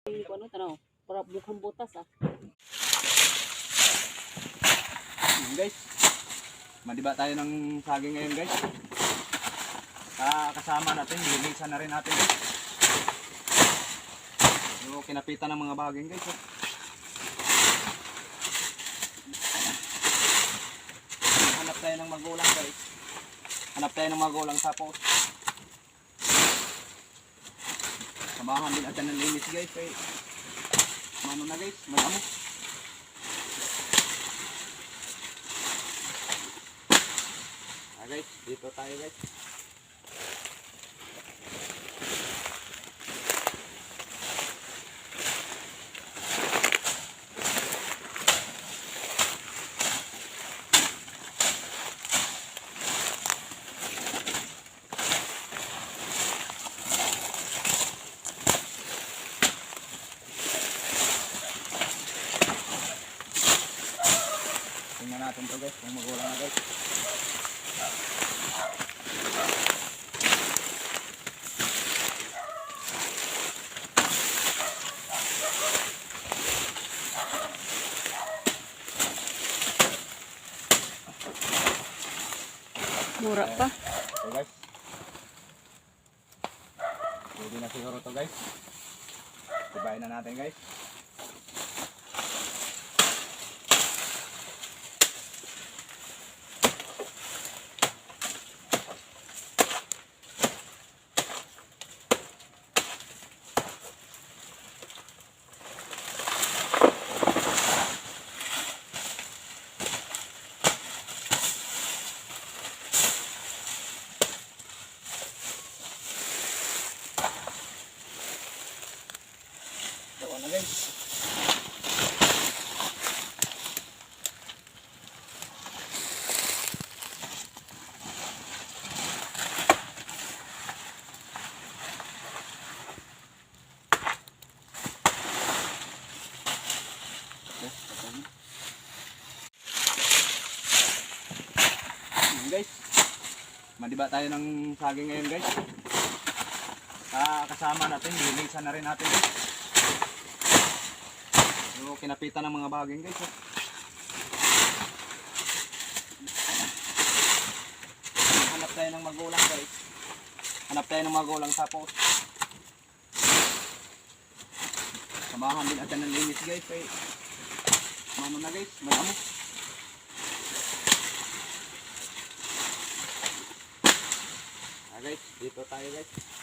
Ano tanaw? Para mukhang butas ah. Guys, madiba tayo ng saging ngayon guys. Kasama natin, linisan na rin natin guys. Yung kinapitan ng mga baging guys. Hanap tayo ng magulang guys. Hanap tayo ng magulang tapos samahan din natin ng linis guys. Mano na guys, may amo. Guys, dito tayo guys. Tingnan natin to guys, kung magulang na guys. Mura pa. So guys, pwede na siguro to guys. Tibayin na natin guys. Ito na guys. Guys, madiba tayo ng saging ngayon guys. Kasama natin, linisan na rin natin guys. Yung kinapitan ng mga baging guys. Hanap tayo ng magulang guys. Hanap tayo ng magulang tapos samahan din natin ng linis guys. Mano na guys, may amo. Guys, dito tayo guys.